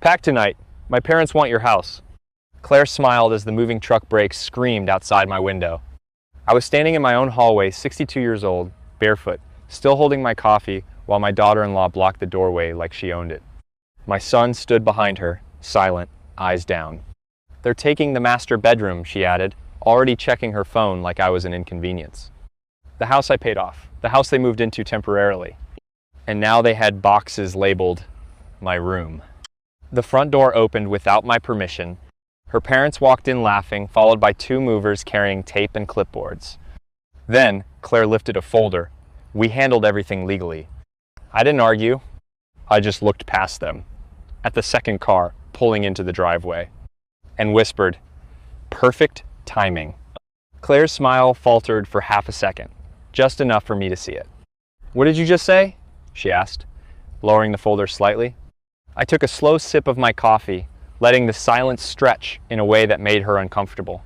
Pack tonight. My parents want your house. Claire smiled as the moving truck brakes screamed outside my window. I was standing in my own hallway, 62 years old, barefoot, still holding my coffee while my daughter-in-law blocked the doorway like she owned it. My son stood behind her, silent, eyes down. They're taking the master bedroom, she added, already checking her phone like I was an inconvenience. The house I paid off, the house they moved into temporarily. And now they had boxes labeled, my room. The front door opened without my permission. Her parents walked in laughing, followed by two movers carrying tape and clipboards. Then, Claire lifted a folder. We handled everything legally. I didn't argue. I just looked past them, at the second car pulling into the driveway, and whispered, perfect timing. Claire's smile faltered for half a second, just enough for me to see it. What did you just say? She asked, lowering the folder slightly. I took a slow sip of my coffee, letting the silence stretch in a way that made her uncomfortable.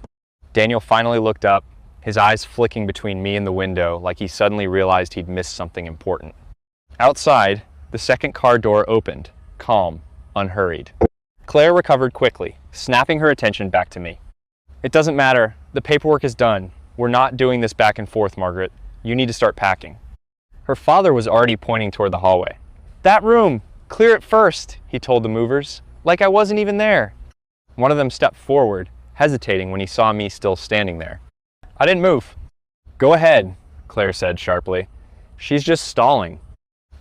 Daniel finally looked up, his eyes flicking between me and the window like he suddenly realized he'd missed something important. Outside, the second car door opened, calm, unhurried. Claire recovered quickly, snapping her attention back to me. It doesn't matter. The paperwork is done. We're not doing this back and forth, Margaret. You need to start packing. Her father was already pointing toward the hallway. That room! Clear it first, he told the movers, like I wasn't even there. One of them stepped forward, hesitating when he saw me still standing there. I didn't move. Go ahead, Claire said sharply. She's just stalling.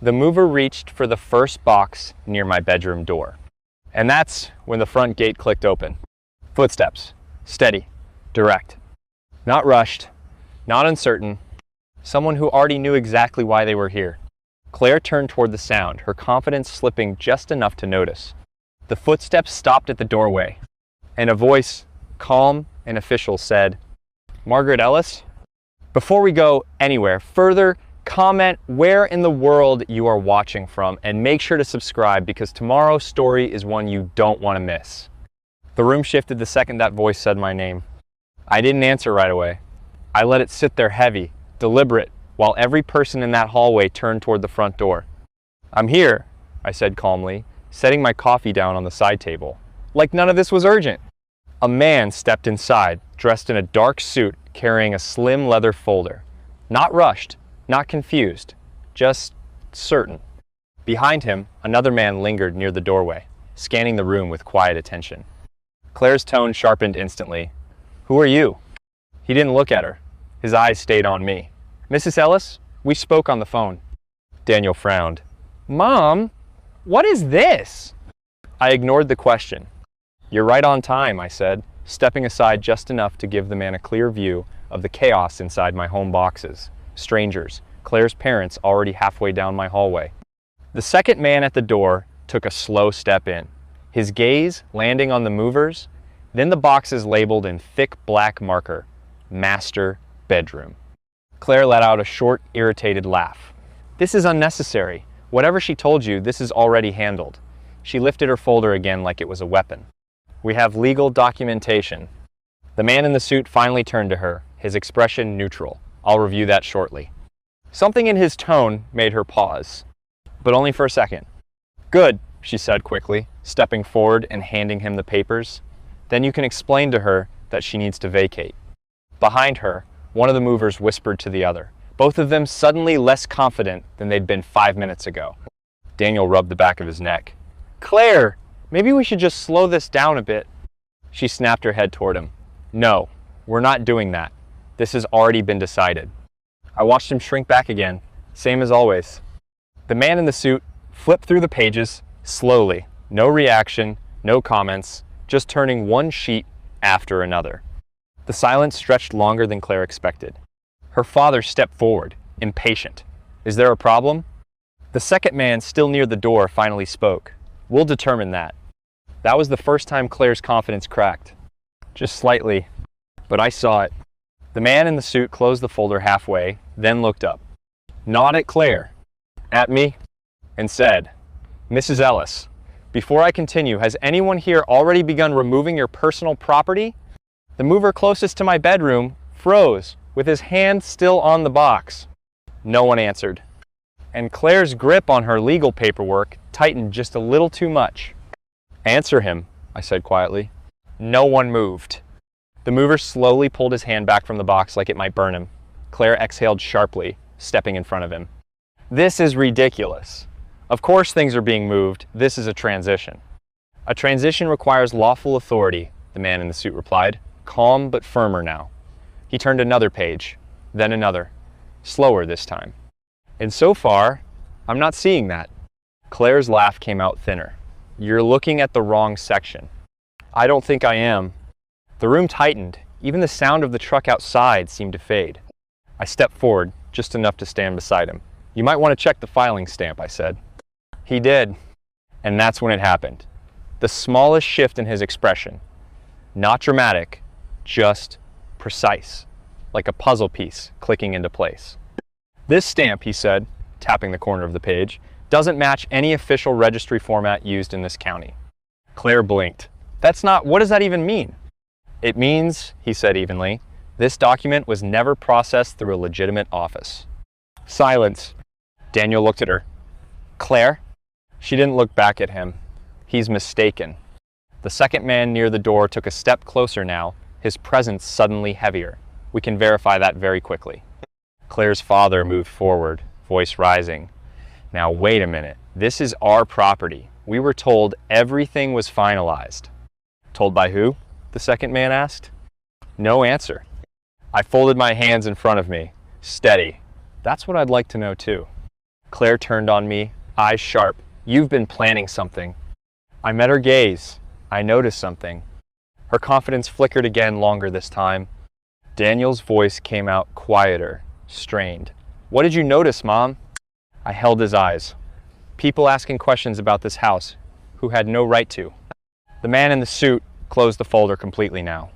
The mover reached for the first box near my bedroom door. And that's when the front gate clicked open. Footsteps. Steady. Direct. Not rushed. Not uncertain. Someone who already knew exactly why they were here. Claire turned toward the sound, her confidence slipping just enough to notice. The footsteps stopped at the doorway, and a voice, calm and official, said, Margaret Ellis? Before we go anywhere further, comment where in the world you are watching from, and make sure to subscribe because tomorrow's story is one you don't want to miss. The room shifted the second that voice said my name. I didn't answer right away. I let it sit there heavy, deliberate, while every person in that hallway turned toward the front door. I'm here, I said calmly, setting my coffee down on the side table, like none of this was urgent. A man stepped inside, dressed in a dark suit, carrying a slim leather folder. Not rushed, not confused, just certain. Behind him, another man lingered near the doorway, scanning the room with quiet attention. Claire's tone sharpened instantly. Who are you? He didn't look at her. His eyes stayed on me. Mrs. Ellis, we spoke on the phone. Daniel frowned. Mom, what is this? I ignored the question. You're right on time, I said, stepping aside just enough to give the man a clear view of the chaos inside my home boxes. Strangers, Claire's parents already halfway down my hallway. The second man at the door took a slow step in, his gaze landing on the movers, then the boxes labeled in thick black marker, Master Bedroom. Claire let out a short, irritated laugh. This is unnecessary. Whatever she told you, this is already handled. She lifted her folder again like it was a weapon. We have legal documentation. The man in the suit finally turned to her, his expression neutral. I'll review that shortly. Something in his tone made her pause, but only for a second. Good, she said quickly, stepping forward and handing him the papers. Then you can explain to her that she needs to vacate. Behind her, one of the movers whispered to the other, both of them suddenly less confident than they'd been 5 minutes ago. Daniel rubbed the back of his neck. Claire, maybe we should just slow this down a bit. She snapped her head toward him. No, we're not doing that. This has already been decided. I watched him shrink back again, same as always. The man in the suit flipped through the pages, slowly. No reaction, no comments, just turning one sheet after another. The silence stretched longer than Claire expected. Her father stepped forward, impatient. Is there a problem? The second man, still near the door, finally spoke. We'll determine that. That was the first time Claire's confidence cracked. Just slightly, but I saw it. The man in the suit closed the folder halfway, then looked up, nodded at Claire, at me, and said, Mrs. Ellis, before I continue, has anyone here already begun removing your personal property? The mover closest to my bedroom froze, with his hand still on the box. No one answered. And Claire's grip on her legal paperwork tightened just a little too much. Answer him, I said quietly. No one moved. The mover slowly pulled his hand back from the box like it might burn him. Claire exhaled sharply, stepping in front of him. This is ridiculous. Of course things are being moved. This is a transition. A transition requires lawful authority, the man in the suit replied, calm but firmer now. He turned another page, then another, slower this time. And so far, I'm not seeing that. Claire's laugh came out thinner. You're looking at the wrong section. I don't think I am. The room tightened. Even the sound of the truck outside seemed to fade. I stepped forward, just enough to stand beside him. You might want to check the filing stamp, I said. He did. And that's when it happened. The smallest shift in his expression. Not dramatic, just precise, like a puzzle piece clicking into place. This stamp, he said, tapping the corner of the page, doesn't match any official registry format used in this county. Claire blinked. What does that even mean? It means, he said evenly, this document was never processed through a legitimate office. Silence. Daniel looked at her. Claire? She didn't look back at him. He's mistaken. The second man near the door took a step closer now, his presence suddenly heavier. We can verify that very quickly. Claire's father moved forward, voice rising. Now wait a minute. This is our property. We were told everything was finalized. Told by who? The second man asked. No answer. I folded my hands in front of me. Steady. That's what I'd like to know too. Claire turned on me, eyes sharp. You've been planning something. I met her gaze. I noticed something. Her confidence flickered again, longer this time. Daniel's voice came out quieter, strained. What did you notice, Mom? I held his eyes. People asking questions about this house, who had no right to. The man in the suit closed the folder completely now.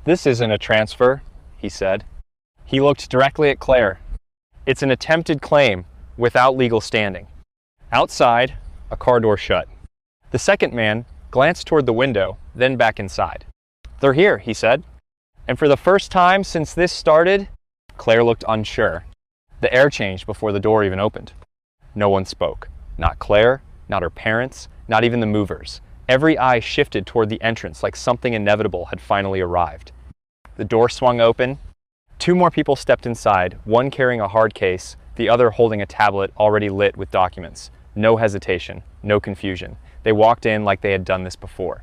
This isn't a transfer, he said. He looked directly at Claire. It's an attempted claim, without legal standing. Outside, a car door shut. The second man glanced toward the window, then back inside. They're here, he said. And for the first time since this started, Claire looked unsure. The air changed before the door even opened. No one spoke. Not Claire, not her parents, not even the movers. Every eye shifted toward the entrance like something inevitable had finally arrived. The door swung open. Two more people stepped inside, one carrying a hard case, the other holding a tablet already lit with documents. No hesitation, no confusion. They walked in like they had done this before.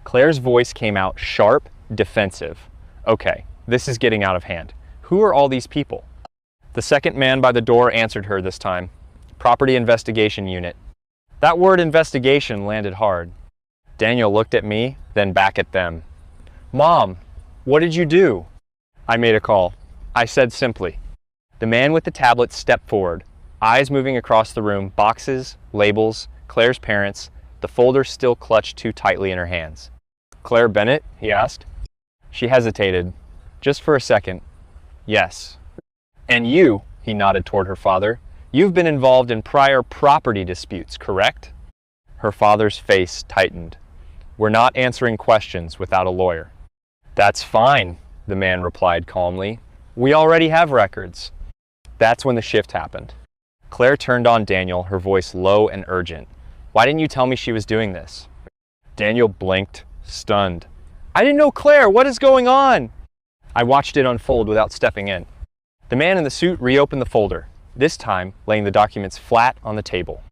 Claire's voice came out sharp, defensive. Okay, this is getting out of hand. Who are all these people? The second man by the door answered her this time. Property Investigation Unit. That word investigation landed hard. Daniel looked at me, then back at them. Mom, what did you do? I made a call. I said simply. The man with the tablet stepped forward, eyes moving across the room, boxes, labels, Claire's parents, the folder still clutched too tightly in her hands. Claire Bennett? He asked. She hesitated, just for a second. Yes. And you, he nodded toward her father, you've been involved in prior property disputes, correct? Her father's face tightened. We're not answering questions without a lawyer. That's fine, the man replied calmly. We already have records. That's when the shift happened. Claire turned on Daniel, her voice low and urgent. Why didn't you tell me she was doing this? Daniel blinked, stunned. I didn't know Claire, what is going on? I watched it unfold without stepping in. The man in the suit reopened the folder, this time laying the documents flat on the table.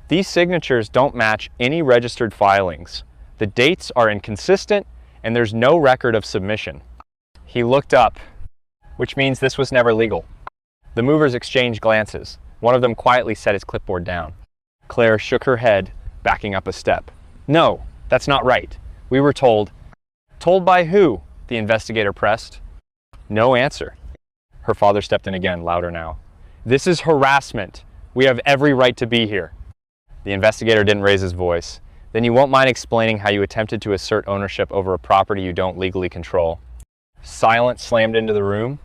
These signatures don't match any registered filings. The dates are inconsistent, and there's no record of submission. He looked up, which means this was never legal. The movers exchanged glances. One of them quietly set his clipboard down. Claire shook her head, backing up a step. No, that's not right. We were told. Told by who? The investigator pressed. No answer. Her father stepped in again, louder now. This is harassment. We have every right to be here. The investigator didn't raise his voice. Then you won't mind explaining how you attempted to assert ownership over a property you don't legally control. Silence slammed into the room.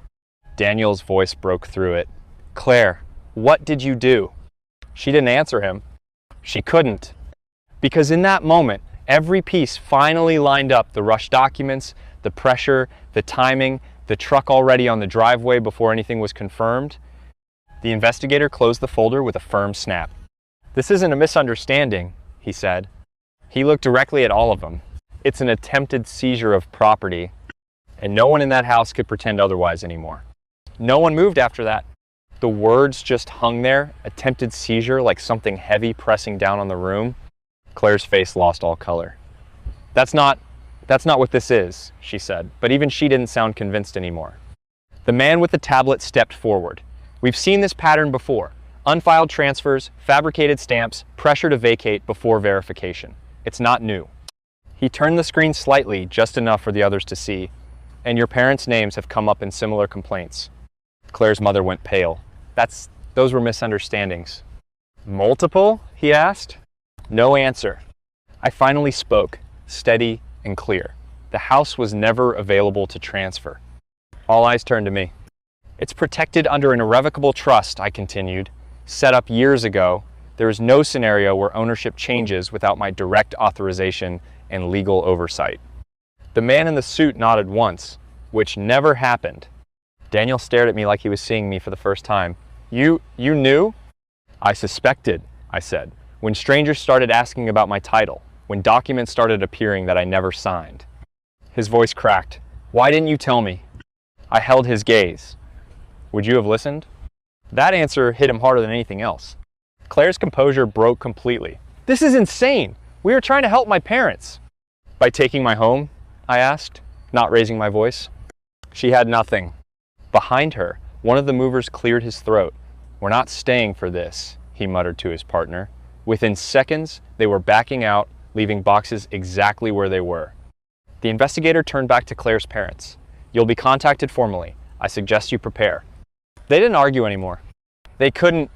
Daniel's voice broke through it. Claire, what did you do? She didn't answer him. She couldn't. Because in that moment, every piece finally lined up: the rushed documents, the pressure, the timing, the truck already on the driveway before anything was confirmed. The investigator closed the folder with a firm snap. This isn't a misunderstanding, he said. He looked directly at all of them. It's an attempted seizure of property, and no one in that house could pretend otherwise anymore. No one moved after that. The words just hung there, attempted seizure, like something heavy pressing down on the room. Claire's face lost all color. That's not what this is, she said, but even she didn't sound convinced anymore. The man with the tablet stepped forward. We've seen this pattern before. Unfiled transfers, fabricated stamps, pressure to vacate before verification. It's not new. He turned the screen slightly, just enough for the others to see, and your parents' names have come up in similar complaints. Claire's mother went pale. Those were misunderstandings. Multiple? He asked. No answer. I finally spoke, steady and clear. The house was never available to transfer. All eyes turned to me. It's protected under an irrevocable trust, I continued. Set up years ago, there is no scenario where ownership changes without my direct authorization and legal oversight. The man in the suit nodded once, which never happened. Daniel stared at me like he was seeing me for the first time. You knew? I suspected, I said, when strangers started asking about my title, when documents started appearing that I never signed. His voice cracked. Why didn't you tell me? I held his gaze. Would you have listened? That answer hit him harder than anything else. Claire's composure broke completely. This is insane. We were trying to help my parents. By taking my home? I asked, not raising my voice. She had nothing. Behind her, one of the movers cleared his throat. We're not staying for this, he muttered to his partner. Within seconds, they were backing out, leaving boxes exactly where they were. The investigator turned back to Claire's parents. You'll be contacted formally. I suggest you prepare. They didn't argue anymore. They couldn't.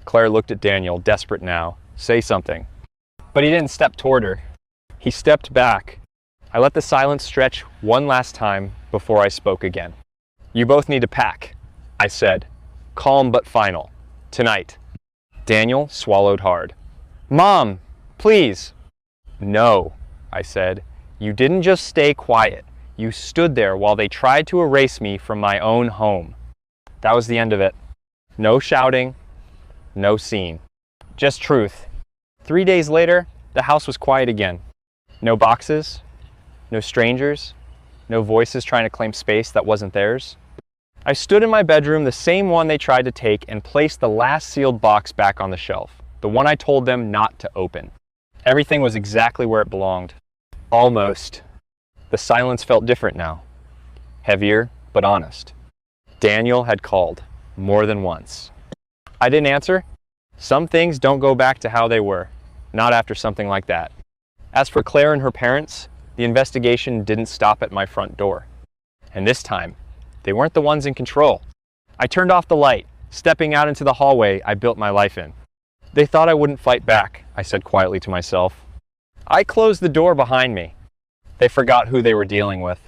Claire looked at Daniel, desperate now. Say something. But he didn't step toward her. He stepped back. I let the silence stretch one last time before I spoke again. You both need to pack, I said, calm but final. Tonight. Daniel swallowed hard. Mom, please. No, I said. You didn't just stay quiet. You stood there while they tried to erase me from my own home. That was the end of it. No shouting, no scene. Just truth. 3 days later, the house was quiet again. No boxes, no strangers, no voices trying to claim space that wasn't theirs. I stood in my bedroom, the same one they tried to take, and placed the last sealed box back on the shelf, the one I told them not to open. Everything was exactly where it belonged. Almost. The silence felt different now. Heavier, but honest. Daniel had called, more than once. I didn't answer. Some things don't go back to how they were, not after something like that. As for Claire and her parents, the investigation didn't stop at my front door. And this time, they weren't the ones in control. I turned off the light, stepping out into the hallway I built my life in. They thought I wouldn't fight back, I said quietly to myself. I closed the door behind me. They forgot who they were dealing with.